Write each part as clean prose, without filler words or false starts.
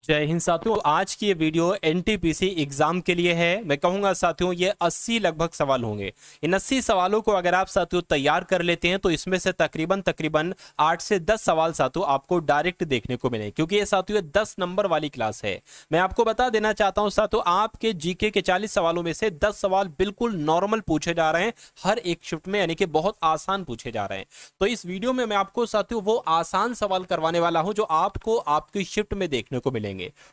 जय हिंद साथियों। आज की ये वीडियो एनटीपीसी एग्जाम के लिए है। मैं कहूंगा साथियों ये 80 लगभग सवाल होंगे। इन 80 सवालों को अगर आप साथियों तैयार कर लेते हैं तो इसमें से तकरीबन 8 से 10 सवाल साथियों आपको डायरेक्ट देखने को मिले, क्योंकि ये साथियों 10 नंबर वाली क्लास है। मैं आपको बता देना चाहता हूं साथियों, आपके जीके के 40 सवालों में से 10 सवाल बिल्कुल नॉर्मल पूछे जा रहे हैं हर एक शिफ्ट में, यानी कि बहुत आसान पूछे जा रहे हैं। तो इस वीडियो में मैं आपको साथियों वो आसान सवाल करवाने वाला हूं जो आपको आपकी शिफ्ट में देखने को मिलेंगे।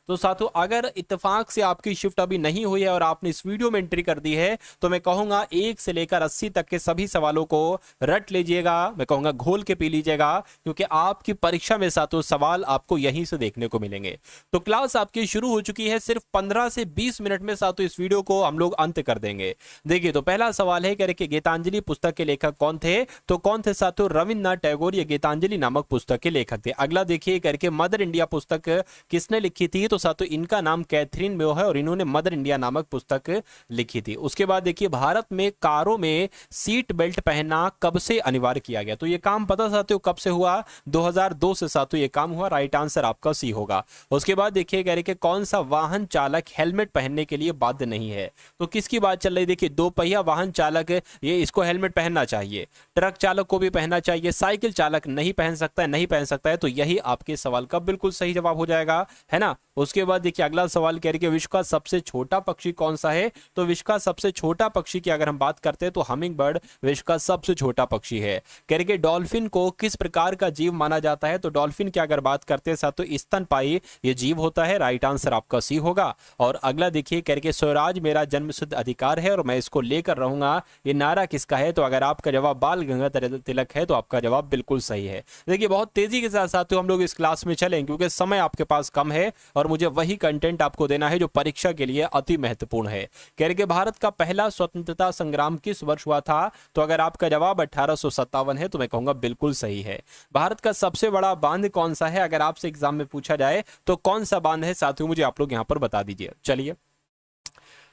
तो साथियों अगर इत्तेफाक से आपकी शिफ्ट अभी नहीं हुई है और आपने इस वीडियो में एंट्री कर दी है तो मैं कहूंगा 1 से लेकर 80 तक के सभी सवालों को रट लीजिएगा। मैं कहूंगा घोल के पी लीजिएगा, क्योंकि आपकी परीक्षा में साथियों सवाल आपको यहीं से देखने को मिलेंगे। तो क्लास आपकी शुरू हो चुकी है। सिर्फ 15 से 20 मिनट में साथियों इस वीडियो को हम लोग अंत कर देंगे। देखिए, तो पहला सवाल है कि गीतांजलि पुस्तक के लेखक कौन थे? तो कौन थे साथियों? रविन्द्रनाथ टैगोर ये गीतांजलि नामक पुस्तक के लेखक थे। अगला देखिए करके मदर इंडिया पुस्तक किसने लिखी थी? तो साथियों इनका नाम कैथरीन मेयो है और इन्होंने मदर इंडिया नामक पुस्तक लिखी थी। उसके बाद देखिए, भारत में कारों में सीट बेल्ट पहनना कब से अनिवार्य किया गया? तो ये काम पता साथियों कब से हुआ? 2002 से साथियों ये काम हुआ। राइट आंसर आपका सी होगा। उसके बाद देखिए कह रहे कि कौन सा वाहन चालक हेलमेट पहनने के लिए बाध्य नहीं है? तो किसकी बात चल रही? देखिए, दो पहिया वाहन चालक ये इसको हेलमेट पहनना चाहिए, ट्रक चालक को भी पहनना चाहिए, साइकिल चालक नहीं पहन सकता है, नहीं पहन सकता है। तो यही आपके सवाल का बिल्कुल सही जवाब हो जाएगा, है ना। उसके बाद देखिए अगला सवाल कह रहे कि विश्व का सबसे छोटा पक्षी कौन सा है? तो विश्व का सबसे छोटा पक्षी की अगर हम बात करते हैं तो हमिंग बर्ड विश्व का सबसे छोटा पक्षी है। कह रहे कि डॉल्फिन को किस प्रकार का जीव माना जाता है? तो डॉल्फिन की अगर बात करते हैं साथियों स्तनपायी ये जीव होता है। राइट आंसर आपका सी होगा। और अगला देखिए कह रहे कि स्वराज मेरा जन्मसिद्ध अधिकार है और मैं इसको लेकर रहूंगा, ये नारा किसका है? तो अगर आपका जवाब बाल गंगाधर तिलक है तो आपका जवाब बिल्कुल सही है। देखिए, बहुत तेजी के साथ साथियों हम लोग इस क्लास में चलें, क्योंकि समय आपके पास कम है और मुझे वही कंटेंट आपको देना है जो परीक्षा के लिए अति महत्वपूर्ण है। कह रहे कि भारत का पहला स्वतंत्रता संग्राम किस वर्ष हुआ था? तो अगर आपका जवाब 1857 है तो मैं कहूंगा बिल्कुल सही है। भारत का सबसे बड़ा बांध कौन सा है? अगर आपसे एग्जाम में पूछा जाए तो कौन सा बांध है साथियों, मुझे आप लोग यहां पर बता दीजिए। चलिए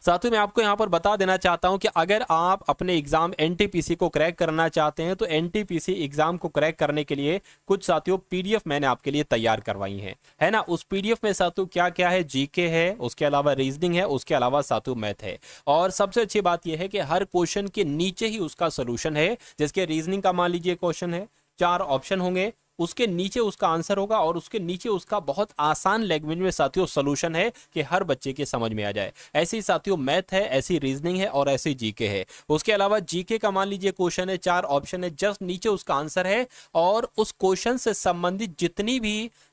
साथियों, मैं आपको यहां पर बता देना चाहता हूं कि अगर आप अपने एग्जाम एनटीपीसी को क्रैक करना चाहते हैं तो एनटीपीसी एग्जाम को क्रैक करने के लिए कुछ साथियों पीडीएफ मैंने आपके लिए तैयार करवाई है ना। उस पीडीएफ में साथियों क्या क्या है? जीके है, उसके अलावा रीजनिंग है, उसके अलावा साथियों मैथ है। और सबसे अच्छी बात यह है कि हर क्वेश्चन के नीचे ही उसका सोल्यूशन है। जिसके रीजनिंग का मान लीजिए क्वेश्चन है, 4 ऑप्शन होंगे, उसके नीचे उसका आंसर होगा और उसके नीचे उसका बहुत आसान लैंग्वेज में साथियों सॉल्यूशन है कि हर बच्चे के समझ में आ जाए। ऐसे ही साथियों मैथ है, ऐसी रीजनिंग है और ऐसी जीके है। उसके अलावा जीके का मान लीजिए क्वेश्चन है, 4 ऑप्शन है, जस्ट नीचे उसका आंसर है और उस क्वेश्चन से संबंधित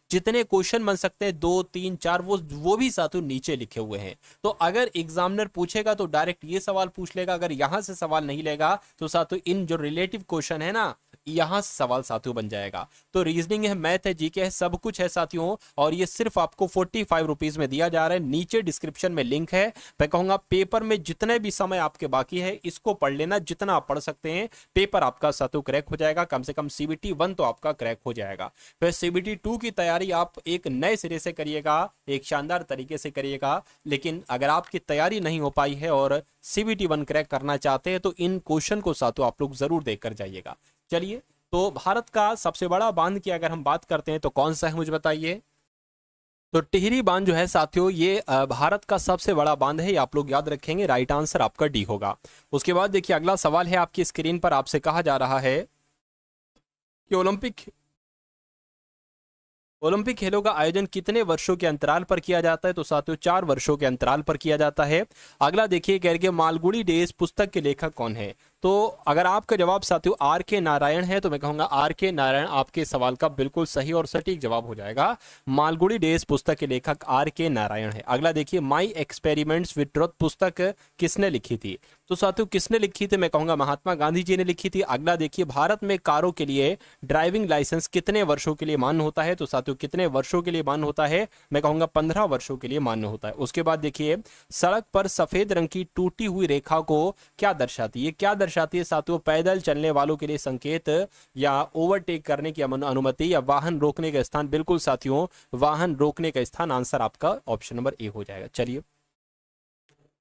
जितने क्वेश्चन बन सकते हैं 2 3 4 वो भी साथियों नीचे लिखे हुए हैं। तो अगर एग्जामिनर पूछेगा तो डायरेक्ट ये सवाल पूछ लेगा, अगर यहां से सवाल नहीं लेगा तो साथियों इन जो रिलेटिव क्वेश्चन है ना यहां से सवाल साथियों बन जाएगा। तो रीजनिंग है, मैथ है, जीके है, सब कुछ है साथियों। और ये सिर्फ आपको 45 रुपीज में दिया जा रहा है। नीचे डिस्क्रिप्शन में लिंक है। मैं कहूंगा पेपर में जितने भी समय आपके बाकी है इसको पढ़ लेना, जितना आप पढ़ सकते हैं। पेपर आपका साथियों क्रैक हो जाएगा, कम से कम सीबीटी 1 तो आपका क्रैक हो जाएगा। फिर सीबीटी 2 की तैयारी आप एक नए सिरे से करिएगा, एक शानदार तरीके से करिएगा। लेकिन अगर आपकी तैयारी नहीं हो पाई है और सीबीटी 1 क्रैक करना चाहते हैं तो इन क्वेश्चन को साथियों आप लोग जरूर देखकर जाइएगा। चलिए, तो भारत का सबसे बड़ा बांध की अगर हम बात करते हैं तो कौन सा है, मुझे बताइए। तो टिहरी बांध जो है साथियों ये भारत का सबसे बड़ा बांध है, ये आप लोग याद रखेंगे। राइट आंसर आपका डी होगा। उसके बाद देखिए अगला सवाल है आपकी स्क्रीन पर, आपसे कहा जा रहा है कि ओलंपिक खेलों का आयोजन कितने वर्षों के अंतराल पर किया जाता है? तो साथियों 4 वर्षों के अंतराल पर किया जाता है। अगला देखिए कह रहे मालगुडी डेज पुस्तक के लेखक कौन है? तो अगर आपका जवाब साथियों आर के नारायण है तो मैं कहूंगा आर के नारायण आपके सवाल का बिल्कुल सही और सटीक जवाब हो जाएगा। मालगुडी डेज पुस्तक के लेखक आर के नारायण है। अगला देखिए माई एक्सपेरिमेंट्स विद ट्रुथ पुस्तक किसने लिखी थी? तो साथियों किसने लिखी थी? मैं कहूंगा महात्मा गांधी जी ने लिखी थी। अगला देखिए भारत में कारों के लिए ड्राइविंग लाइसेंस कितने वर्षों के लिए मान्य होता है? तो साथियों कितने वर्षों के लिए मान्य होता है? मैं कहूंगा 15 वर्षों के लिए मान्य होता है। उसके बाद देखिए सड़क पर सफेद रंग की टूटी हुई रेखा को क्या दर्शाती है? क्या दर्शाती है साथियों? पैदल चलने वालों के लिए संकेत या ओवरटेक करने की अनुमति या वाहन रोकने का स्थान। बिल्कुल साथियों वाहन रोकने का स्थान, आंसर आपका ऑप्शन नंबर ए हो जाएगा। चलिए,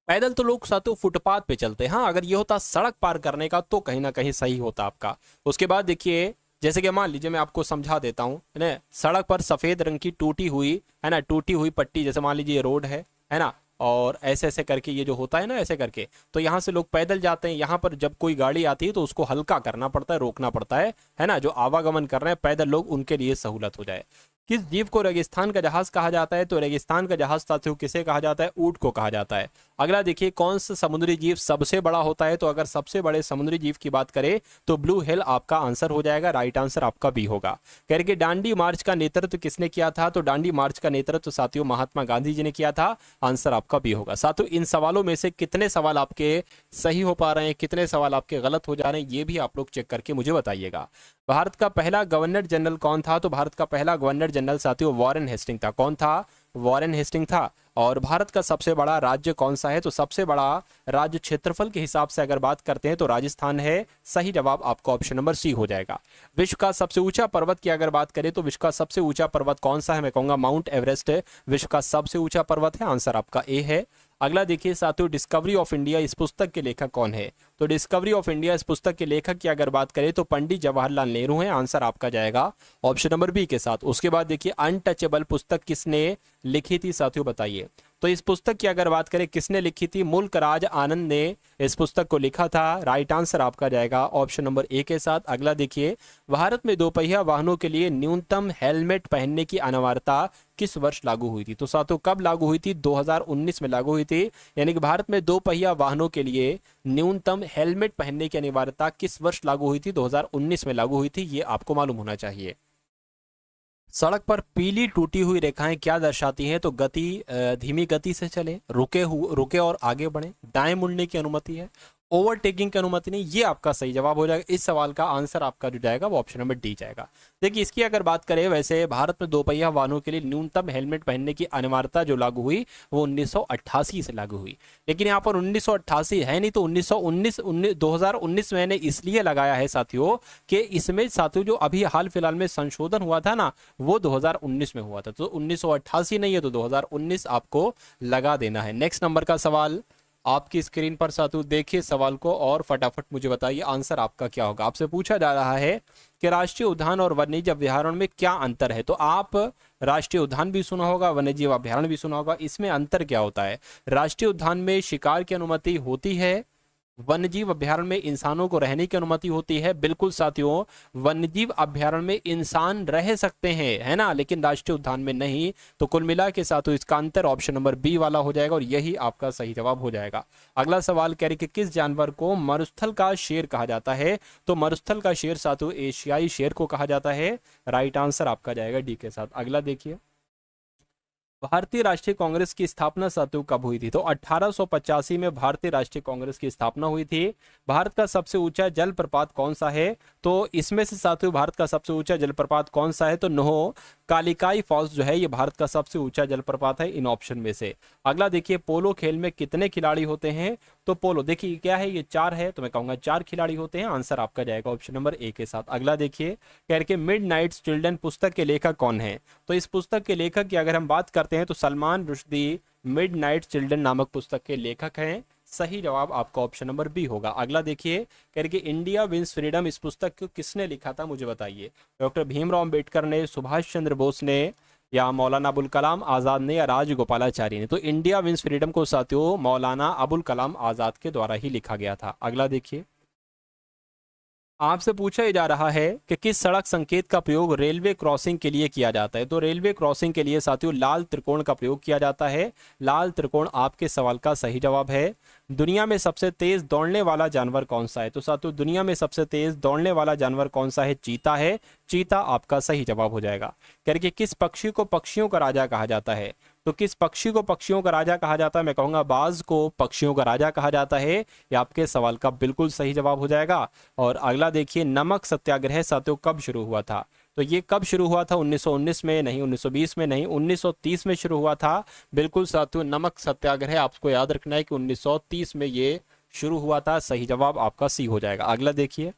पैदल तो लोग साथियों फुटपाथ पे चलते हैं। हाँ, अगर ये होता सड़क पार करने का तो कहीं ना कहीं सही होता आपका। उसके बाद देखिए जैसे कि मान लीजिए मैं आपको समझा देता हूँ, है ना, सड़क पर सफेद रंग की टूटी हुई, है ना, टूटी हुई पट्टी, जैसे मान लीजिए ये रोड है ना, और ऐसे ऐसे करके ये जो होता है ना, ऐसे करके, तो यहाँ से लोग पैदल जाते हैं, यहाँ पर जब कोई गाड़ी आती है तो उसको हल्का करना पड़ता है, रोकना पड़ता है ना, जो आवागमन कर रहे हैं पैदल लोग, उनके लिए सहूलत हो जाए। किस जीव को रेगिस्तान का जहाज कहा जाता है? तो रेगिस्तान का जहाज साथियों किसे कहा जाता है? ऊंट को कहा जाता है। अगला देखिए, कौन सा समुद्री जीव सबसे बड़ा होता है? तो अगर सबसे बड़े समुद्री जीव की बात करें तो ब्लू व्हेल आपका आंसर हो जाएगा, राइट आंसर आपका बी होगा। कह रहे कि दांडी मार्च का नेतृत्व किसने किया था? तो दांडी मार्च का नेतृत्व साथियों महात्मा गांधी जी ने किया था, आंसर आपका बी होगा। साथियों इन सवालों में से कितने सवाल आपके सही हो पा रहे हैं, कितने सवाल आपके गलत हो जा रहे हैं, ये भी आप लोग चेक करके मुझे बताइएगा। भारत का पहला गवर्नर जनरल कौन था? तो भारत का पहला गवर्नर जनरल साथियों वॉरेन हेस्टिंग था। कौन था? वॉरेन हेस्टिंग था। और भारत का सबसे बड़ा राज्य कौन सा है? तो सबसे बड़ा राज्य क्षेत्रफल के हिसाब से अगर बात करते हैं तो राजस्थान है, सही जवाब आपका ऑप्शन नंबर सी हो जाएगा। विश्व का सबसे ऊंचा पर्वत की अगर बात करें तो विश्व का सबसे ऊंचा पर्वत कौन सा है? मैं कहूंगा माउंट एवरेस्ट विश्व का सबसे ऊंचा पर्वत है, आंसर आपका ए है। अगला देखिए साथियों, डिस्कवरी ऑफ इंडिया इस पुस्तक के लेखक कौन है? तो डिस्कवरी ऑफ इंडिया इस पुस्तक के लेखक की अगर बात करें तो पंडित जवाहरलाल नेहरू हैं, आंसर आपका जाएगा ऑप्शन नंबर बी के साथ। उसके बाद देखिए, अनटचेबल पुस्तक किसने लिखी थी साथियों, बताइए। तो इस पुस्तक की अगर बात करें किसने लिखी थी? मुल्क राज आनंद ने इस पुस्तक को लिखा था, राइट आंसर आपका जाएगा ऑप्शन नंबर ए के साथ। अगला देखिए, भारत में दोपहिया वाहनों के लिए न्यूनतम हेलमेट पहनने की अनिवार्यता किस वर्ष लागू हुई थी? तो साथियों कब लागू हुई थी? 2019 में लागू हुई थी। यानी कि भारत में दोपहिया वाहनों के लिए न्यूनतम हेलमेट पहनने की अनिवार्यता किस वर्ष लागू हुई थी? 2019 में लागू हुई थी, ये आपको मालूम होना चाहिए। सड़क पर पीली टूटी हुई रेखाएं क्या दर्शाती हैं? तो गति, धीमी गति से चले, रुके और आगे बढ़े, दाएं मुड़ने की अनुमति है, ओवरटेकिंग की अनुमति नहीं, ये आपका सही जवाब हो जाएगा। इस सवाल का आंसर आपका जो जाएगा वो ऑप्शन नंबर डी जाएगा। देखिए इसकी अगर बात करें, वैसे भारत में दोपहिया वाहनों के लिए न्यूनतम हेलमेट पहनने की अनिवार्यता जो लागू हुई वो 1988 से लागू हुई, लेकिन यहाँ पर 1988 है नहीं, तो 2019 मैंने इसलिए लगाया है साथियों कि इसमें साथियों जो अभी हाल फिलहाल में संशोधन हुआ था ना, वो 2019 में हुआ था, तो 1988 नहीं है, तो 2019 आपको लगा देना है। नेक्स्ट नंबर का सवाल आपकी स्क्रीन पर साथियों देखिए सवाल को और फटाफट मुझे बताइए आंसर आपका क्या होगा। आपसे पूछा जा रहा है कि राष्ट्रीय उद्यान और वन्यजीव अभ्यारण्य में क्या अंतर है? तो आप राष्ट्रीय उद्यान भी सुना होगा, वन्यजीव अभ्यारण्य भी सुना होगा, इसमें अंतर क्या होता है? राष्ट्रीय उद्यान में शिकार की अनुमति होती है, वन्यजीव अभ्यारण्य में इंसानों को रहने की अनुमति होती है। बिल्कुल साथियों, वन्यजीव अभ्यारण्य में इंसान रह सकते हैं, है ना, लेकिन राष्ट्रीय उद्यान में नहीं। तो कुल मिला के साथियों इसका अंतर ऑप्शन नंबर बी वाला हो जाएगा और यही आपका सही जवाब हो जाएगा। अगला सवाल कह रहे कि किस जानवर को मरुस्थल का शेर कहा जाता है? तो मरुस्थल का शेर साथियों एशियाई शेर को कहा जाता है, राइट आंसर आपका जाएगा डी के साथ। अगला देखिए, भारतीय राष्ट्रीय कांग्रेस की स्थापना साथियों कब हुई थी? तो 1885 में भारतीय राष्ट्रीय कांग्रेस की स्थापना हुई थी। भारत का सबसे ऊंचा जलप्रपात कौन सा है? तो इसमें से साथियों भारत का सबसे ऊंचा जलप्रपात कौन सा है? तो नो कालिकाई फॉल्स जो है ये भारत का सबसे ऊंचा जलप्रपात है इन ऑप्शन में से। अगला देखिए, पोलो खेल में कितने खिलाड़ी होते हैं? तो पोलो देखिए क्या है, ये 4 है, तो मैं कहूंगा 4 खिलाड़ी होते हैं, आंसर आपका जाएगा ऑप्शन नंबर ए के साथ। अगला देखिए, कह रहे मिडनाइट चिल्ड्रन पुस्तक के लेखक कौन है? तो इस पुस्तक के लेखक की अगर हम बात करते हैं तो सलमान रुश्दी मिडनाइट चिल्ड्रन नामक पुस्तक के लेखक हैं, सही जवाब आपका ऑप्शन नंबर बी होगा। अगला देखिए, कह रहे कि इंडिया विंस फ्रीडम इस पुस्तक को किसने लिखा था, मुझे बताइए। डॉक्टर भीमराव अंबेडकर ने, सुभाष चंद्र बोस ने, या मौलाना अबुल कलाम आज़ाद ने, या राजगोपालाचारी ने? तो इंडिया विंस फ्रीडम को साथियों मौलाना अबुल कलाम आज़ाद के द्वारा ही लिखा गया था। अगला देखिए, आपसे पूछा जा रहा है कि किस सड़क संकेत का प्रयोग रेलवे क्रॉसिंग के लिए किया जाता है? तो रेलवे क्रॉसिंग के लिए साथियों लाल त्रिकोण का प्रयोग किया जाता है, लाल त्रिकोण आपके सवाल का सही जवाब है। दुनिया में सबसे तेज दौड़ने वाला जानवर कौन सा है? तो साथियों दुनिया में सबसे तेज दौड़ने वाला जानवर कौन सा है? चीता है, चीता आपका सही जवाब हो जाएगा। कह रहे कि किस पक्षी को पक्षियों का राजा कहा जाता है? तो किस पक्षी को पक्षियों का राजा कहा जाता है? मैं कहूंगा बाज को पक्षियों का राजा कहा जाता है, ये आपके सवाल का बिल्कुल सही जवाब हो जाएगा। और अगला देखिए, नमक सत्याग्रह साथियों कब शुरू हुआ था? तो ये कब शुरू हुआ था? 1919 में नहीं, 1920 में नहीं, 1930 में शुरू हुआ था। बिल्कुल साथियों, नमक सत्याग्रह आपको याद रखना है कि 1930 में ये शुरू हुआ था, सही जवाब आपका सी हो जाएगा। अगला देखिए,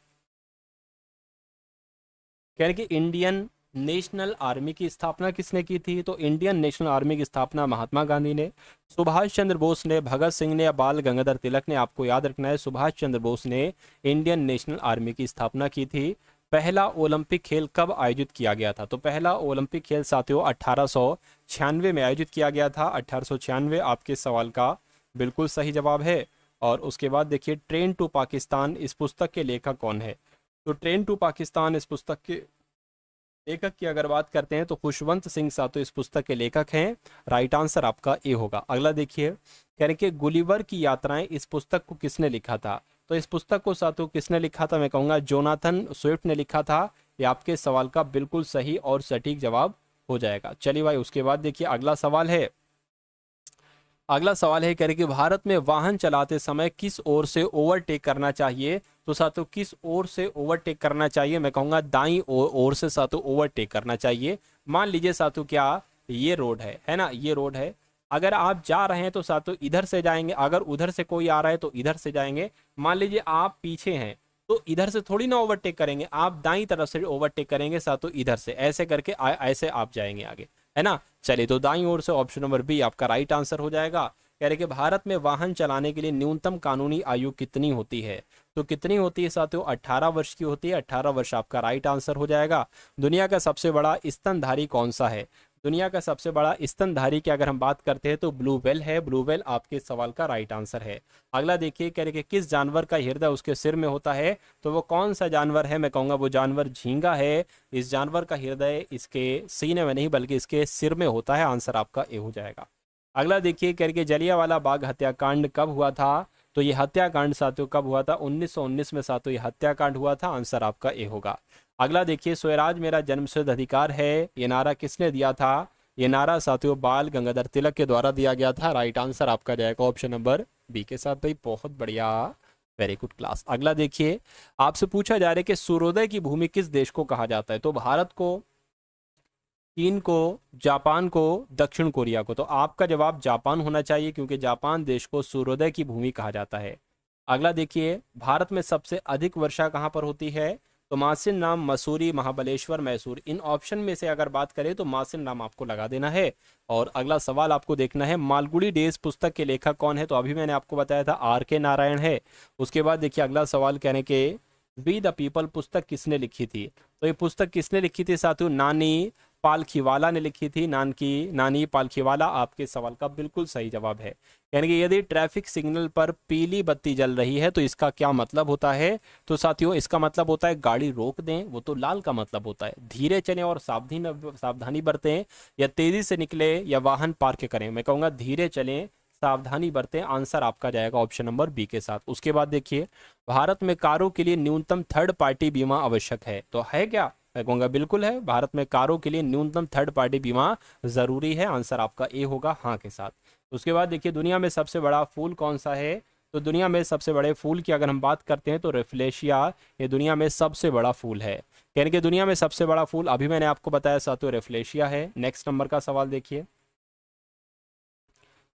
कह रहे कि इंडियन नेशनल आर्मी की स्थापना किसने की थी? तो इंडियन नेशनल आर्मी की स्थापना महात्मा गांधी ने, सुभाष चंद्र बोस ने, भगत सिंह ने, या बाल गंगाधर तिलक ने? आपको याद रखना है सुभाष चंद्र बोस ने इंडियन नेशनल आर्मी की स्थापना की थी। पहला ओलंपिक खेल कब आयोजित किया गया था? तो पहला ओलंपिक खेल साथियों 1896 में आयोजित किया गया था। 1896 आपके सवाल का बिल्कुल सही जवाब है। और उसके बाद देखिए, ट्रेन टू पाकिस्तान इस पुस्तक के लेखक कौन है? तो ट्रेन टू पाकिस्तान इस पुस्तक के लेखक की अगर बात करते हैं तो खुशवंत सिंह सातु इस पुस्तक के लेखक हैं। राइट आंसर आपका ए होगा। अगला देखिए, कह रहे कि गुलिवर की यात्राएं इस पुस्तक को किसने लिखा था? तो इस पुस्तक को सातु किसने लिखा था? मैं कहूँगा जोनाथन स्विफ्ट ने लिखा था। ये आपके सवाल का बिल्कुल सही और सटीक जवाब हो जाएगा। चलिए भाई, उसके बाद देखिए अगला सवाल है। अगला सवाल है, कह रहे कि भारत में वाहन चलाते समय किस ओर से ओवरटेक करना चाहिए? तो साथियों किस ओर से ओवरटेक करना चाहिए? मैं कहूँगा दाईं ओर से साथियों ओवरटेक करना चाहिए। मान लीजिए साथियों, क्या ये रोड है ना, ये रोड है। अगर आप जा रहे हैं तो साथियों इधर से जाएंगे, अगर उधर से कोई आ रहा है तो इधर से जाएंगे। मान लीजिए आप पीछे हैं तो इधर से थोड़ी ना ओवरटेक करेंगे, आप दाईं तरफ से ओवरटेक करेंगे साथियों, इधर से ऐसे करके ऐसे आप जाएंगे आगे, है ना। चलिए, तो दाईं ओर से ऑप्शन नंबर बी आपका राइट आंसर हो जाएगा। कह रहे कि भारत में वाहन चलाने के लिए न्यूनतम कानूनी आयु कितनी होती है? तो कितनी होती है साथियों? 18 वर्ष की होती है। 18 वर्ष आपका राइट आंसर हो जाएगा। दुनिया का सबसे बड़ा स्तनधारी कौन सा है? दुनिया का सबसे बड़ा स्तनधारी की अगर हम बात करते हैं तो ब्लू व्हेल है। ब्लू व्हेल आपके सवाल का राइट आंसर है। अगला देखिए, कह रहे कि किस जानवर का हृदय उसके सिर में होता है? तो वो कौन सा जानवर है? मैं कहूँगा वो जानवर झींगा है। इस जानवर का हृदय इसके सीने में नहीं बल्कि इसके सिर में होता है। आंसर आपका ए हो जाएगा। अगला देखिए, कह रहे कि जलियांवाला बाग हत्याकांड कब हुआ था? तो ये हत्याकांड साथियों कब हुआ था? 1919 में साथियों ये हत्याकांड हुआ था। आंसर आपका ए होगा। अगला देखिए, स्वराज मेरा जन्मसिद्ध अधिकार है, ये नारा किसने दिया था? ये नारा साथियों बाल गंगाधर तिलक के द्वारा दिया गया था। राइट आंसर आपका जाएगा ऑप्शन नंबर बी के साथ। भाई बहुत बढ़िया, वेरी गुड क्लास। अगला देखिए, आपसे पूछा जा रहा है कि सूर्योदय की भूमि किस देश को कहा जाता है? तो भारत को, चीन को, जापान को, दक्षिण कोरिया को। तो आपका जवाब जापान होना चाहिए क्योंकि जापान देश को सूर्योदय की भूमि कहा जाता है। अगला देखिए, भारत में सबसे अधिक वर्षा कहाँ पर होती है? तो मासिन नाम, मसूरी, महाबलेश्वर, मैसूर। इन ऑप्शन में से अगर बात करें तो मासिन नाम आपको लगा देना है। और अगला सवाल आपको देखना है, मालगुडी डेज पुस्तक के लेखक कौन है? तो अभी मैंने आपको बताया था आर के नारायण है। उसके बाद देखिए अगला सवाल कहने के, वी द पीपल पुस्तक किसने लिखी थी? तो ये पुस्तक किसने लिखी थी साथियों? नानी पालखीवाला ने लिखी थी। नानी पालखीवाला आपके सवाल का बिल्कुल सही जवाब है। यानी कि यदि ट्रैफिक सिग्नल पर पीली बत्ती जल रही है तो इसका क्या मतलब होता है? तो साथियों इसका मतलब होता है गाड़ी रोक दें, वो तो लाल का मतलब होता है। धीरे चलें और सावधानी बरतें, या तेजी से निकले या वाहन पार्क करें। मैं कहूँगा धीरे चलें, सावधानी बरतें। आंसर आपका जाएगा ऑप्शन नंबर बी के साथ। उसके बाद देखिए, भारत में कारों के लिए न्यूनतम थर्ड पार्टी बीमा आवश्यक है। तो है क्या? मैं कहूँगा बिल्कुल है। भारत में कारों के लिए न्यूनतम थर्ड पार्टी बीमा जरूरी है। आंसर आपका ए होगा हाँ के साथ। उसके बाद देखिए, दुनिया में सबसे बड़ा फूल कौन सा है? तो दुनिया में सबसे बड़े फूल की अगर हम बात करते हैं तो रेफ्लेशिया ये दुनिया में सबसे बड़ा फूल है। यानी कि दुनिया में सबसे बड़ा फूल अभी मैंने आपको बताया साथियों रेफ्लेशिया है। नेक्स्ट नंबर का सवाल देखिए,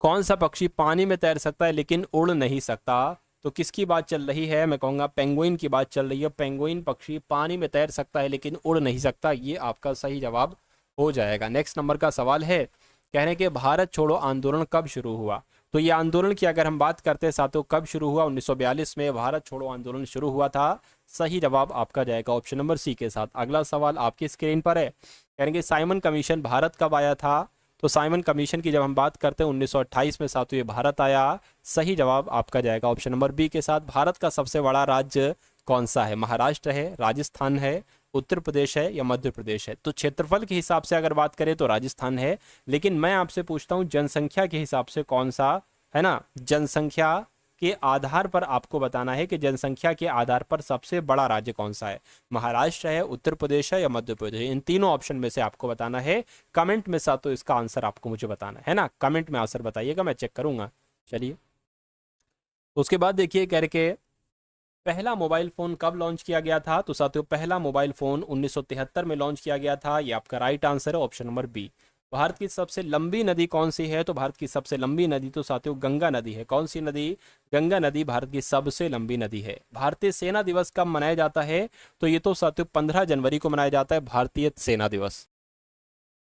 कौन सा पक्षी पानी में तैर सकता है लेकिन उड़ नहीं सकता? तो किसकी बात चल रही है? मैं कहूँगा पेंगुइन की बात चल रही है। पेंगुइन पक्षी पानी में तैर सकता है लेकिन उड़ नहीं सकता। ये आपका सही जवाब हो जाएगा। नेक्स्ट नंबर का सवाल है, कहने के भारत छोड़ो आंदोलन कब शुरू हुआ? तो ये आंदोलन की अगर हम बात करते हैं साथियों कब शुरू हुआ? 1942 में भारत छोड़ो आंदोलन शुरू हुआ था। सही जवाब आपका जाएगा ऑप्शन नंबर सी के साथ। अगला सवाल आपकी स्क्रीन पर है, कहेंगे साइमन कमीशन भारत कब आया था? तो साइमन कमीशन की जब हम बात करते हैं 1928 में साथियों ये भारत आया। सही जवाब आपका जाएगा ऑप्शन नंबर बी के साथ। भारत का सबसे बड़ा राज्य कौन सा है? महाराष्ट्र है, राजस्थान है, उत्तर प्रदेश है या मध्य प्रदेश है? तो क्षेत्रफल के हिसाब से अगर बात करें तो राजस्थान है, लेकिन मैं आपसे पूछता हूँ जनसंख्या के हिसाब से कौन सा है ना? जनसंख्या के आधार पर आपको बताना है कि जनसंख्या के आधार पर सबसे बड़ा राज्य कौन सा है? महाराष्ट्र है, उत्तर प्रदेश है या मध्य प्रदेश? इन तीनों ऑप्शन में से आपको बताना है। कमेंट में साथ तो इसका आंसर आपको मुझे बताना है ना। कमेंट में आंसर बताइएगा, मैं चेक करूंगा। चलिए, उसके बाद देखिए, कह रहे पहला मोबाइल फ़ोन कब लॉन्च किया गया था? तो साथियों पहला मोबाइल फ़ोन 1973 में लॉन्च किया गया था। ये आपका राइट आंसर है ऑप्शन नंबर बी। भारत की सबसे लंबी नदी कौन सी है? तो भारत की सबसे लंबी नदी तो साथियों गंगा नदी है। कौन सी नदी? गंगा नदी भारत की सबसे लंबी नदी है। भारतीय सेना दिवस कब मनाया जाता है? तो ये तो साथियों 15 जनवरी को मनाया जाता है भारतीय सेना दिवस।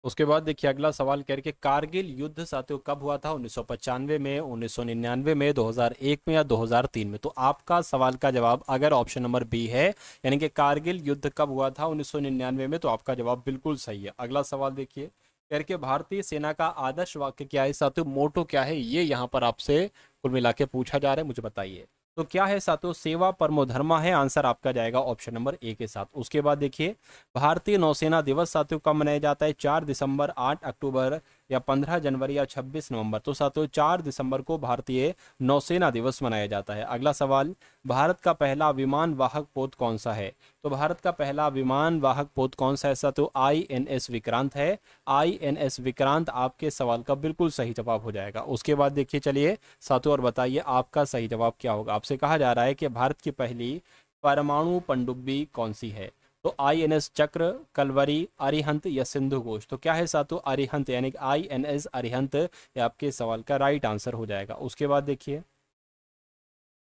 उसके बाद देखिए अगला सवाल कह रहे कि कारगिल युद्ध साथियों कब हुआ था? 1995 में, 1999 में, 2001 में या 2003 में? तो आपका सवाल का जवाब अगर ऑप्शन नंबर बी है, यानी कि कारगिल युद्ध कब हुआ था? 1999 में, तो आपका जवाब बिल्कुल सही है। अगला सवाल देखिए कह रहे कि भारतीय सेना का आदर्श वाक्य क्या है साथियों? मोटो क्या है? ये यहाँ पर आपसे कुल मिला के पूछा जा रहा है, मुझे बताइए। तो क्या है साथियों? सेवा परमो धर्मा है। आंसर आपका जाएगा ऑप्शन नंबर ए के साथ। उसके बाद देखिए भारतीय नौसेना दिवस साथियों कब मनाया जाता है? 4 दिसंबर, 8 अक्टूबर या 15 जनवरी या 26 नवंबर? तो साथियों 4 दिसंबर को भारतीय नौसेना दिवस मनाया जाता है। अगला सवाल, भारत का पहला विमान वाहक पोत कौन सा है? तो भारत का पहला विमान वाहक पोत कौन सा है साथियों? INS विक्रांत है। INS विक्रांत आपके सवाल का बिल्कुल सही जवाब हो जाएगा। उसके बाद देखिए चलिए साथियों और बताइए आपका सही जवाब क्या होगा। आपसे कहा जा रहा है कि भारत की पहली परमाणु पनडुब्बी कौन सी है? तो INS चक्र, कलवरी, अरिहंत या सिंधु घोष? तो क्या है साथियों? अरिहंत, यानी कि INS अरिहंत, ये आपके सवाल का राइट आंसर हो जाएगा। उसके बाद देखिए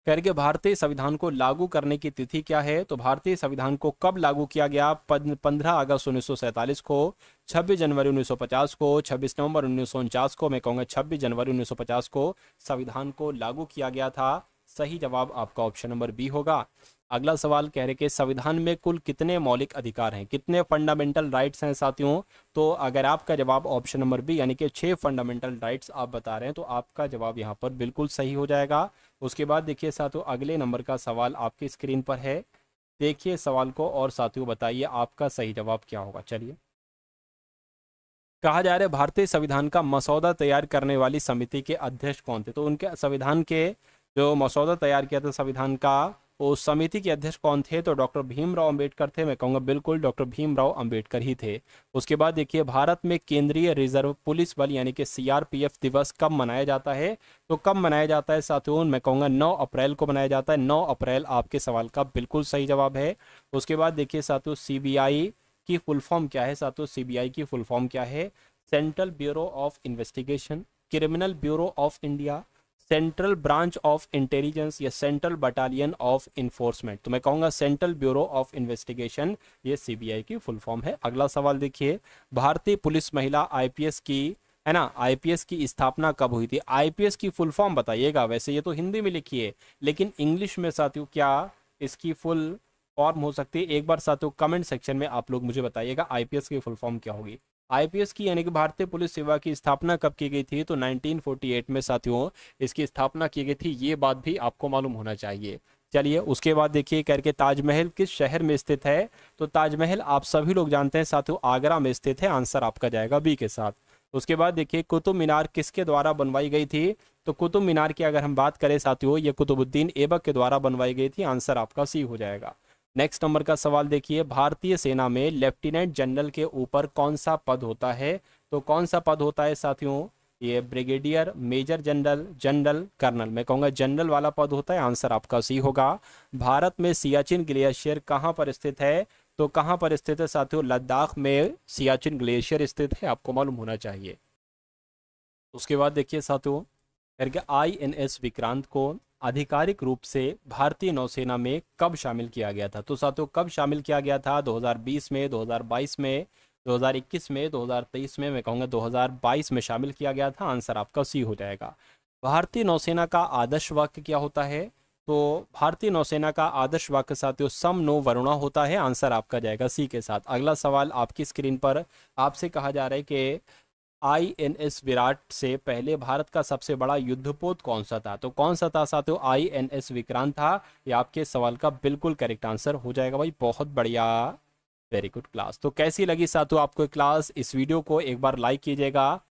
करके भारतीय संविधान को लागू करने की तिथि क्या है? तो भारतीय संविधान को कब लागू किया गया? 15 अगस्त 1947 को, 26 जनवरी 1950 को, 26 नवंबर 1949 को? मैं कहूँगा 26 जनवरी 1950 को संविधान को लागू किया गया था। सही जवाब आपका ऑप्शन नंबर बी होगा। अगला सवाल कह रहे कि संविधान में कुल कितने मौलिक अधिकार हैं? कितने फंडामेंटल राइट्स हैं साथियों? तो अगर आपका जवाब ऑप्शन नंबर बी यानी कि 6 फंडामेंटल राइट्स आप बता रहे हैं, तो आपका जवाब यहाँ पर बिल्कुल सही हो जाएगा। उसके बाद देखिए साथियों अगले नंबर का सवाल आपकी स्क्रीन पर है। देखिए सवाल को और साथियों बताइए आपका सही जवाब क्या होगा। चलिए कहा जा रहा है भारतीय संविधान का मसौदा तैयार करने वाली समिति के अध्यक्ष कौन थे? तो उनके संविधान के जो मसौदा तैयार किया था संविधान का, उस समिति के अध्यक्ष कौन थे? तो डॉक्टर भीमराव अंबेडकर थे। मैं कहूँगा बिल्कुल डॉक्टर भीमराव अंबेडकर ही थे। उसके बाद देखिए भारत में केंद्रीय रिजर्व पुलिस बल यानी कि CRPF दिवस कब मनाया जाता है? तो कब मनाया जाता है साथियों? मैं कहूँगा 9 अप्रैल को मनाया जाता है। 9 अप्रैल आपके सवाल का बिल्कुल सही जवाब है। उसके बाद देखिए साथियों CBI की फुल फॉर्म क्या है साथियों? CBI की फुल फॉर्म क्या है? Central bureau of investigation, criminal bureau of India, central branch of intelligence या सेंट्रल बटालियन ऑफ इन्फोर्समेंट? तो मैं कहूँगा सेंट्रल ब्यूरो ऑफ इन्वेस्टिगेशन, ये CBI की फुल फॉर्म है। अगला सवाल देखिए भारतीय पुलिस महिला IPS की, है ना, IPS की स्थापना कब हुई थी? IPS की फुल फॉर्म बताइएगा। वैसे ये तो हिंदी में लिखी है, लेकिन इंग्लिश में साथियों क्या इसकी फुल फॉर्म हो सकती है? एक बार साथियों कमेंट सेक्शन में आप लोग मुझे बताइएगा IPS की फुल फॉर्म क्या होगी। IPS की यानी कि भारतीय पुलिस सेवा की स्थापना कब की गई थी? तो 1948 में साथियों इसकी स्थापना की गई थी। ये बात भी आपको मालूम होना चाहिए। चलिए उसके बाद देखिए करके ताजमहल किस शहर में स्थित है? तो ताजमहल आप सभी लोग जानते हैं साथियों आगरा में स्थित है। आंसर आपका जाएगा बी के साथ। उसके बाद देखिए कुतुब मीनार किसके द्वारा बनवाई गई थी? तो कुतुब मीनार की अगर हम बात करें साथियों, ये कुतुबुद्दीन ऐबक के द्वारा बनवाई गई थी। आंसर आपका सी हो जाएगा। नेक्स्ट नंबर का सवाल देखिए भारतीय सेना में लेफ्टिनेंट जनरल के ऊपर कौन सा पद होता है? तो कौन सा पद होता है साथियों? ये brigadier, major general, general, colonel? मैं कहूँगा जनरल वाला पद होता है। आंसर आपका सी होगा। भारत में सियाचिन ग्लेशियर कहाँ पर स्थित है? तो कहाँ पर स्थित है साथियों? लद्दाख में सियाचिन ग्लेशियर स्थित है, आपको मालूम होना चाहिए। उसके बाद देखिए साथियों करके INS विक्रांत को आधिकारिक रूप से भारतीय नौसेना में कब शामिल किया गया था? तो साथियों कब शामिल किया गया था? 2020 में, 2022 में, 2021 में, 2023 में? मैं कहूँगा 2022 में शामिल किया गया था। आंसर आपका सी हो जाएगा। भारतीय नौसेना का आदर्श वाक्य क्या होता है? तो भारतीय नौसेना का आदर्श वाक्य साथियों सम नो वरुणा होता है। आंसर आपका जाएगा सी के साथ। अगला सवाल आपकी स्क्रीन पर आपसे कहा जा रहा है कि INS विराट से पहले भारत का सबसे बड़ा युद्धपोत कौन सा था? तो कौन सा था साथियों? INS विक्रांत था। ये आपके सवाल का बिल्कुल करेक्ट आंसर हो जाएगा भाई। बहुत बढ़िया, वेरी गुड क्लास। तो कैसी लगी साथियों आपको क्लास? इस वीडियो को एक बार लाइक कीजिएगा।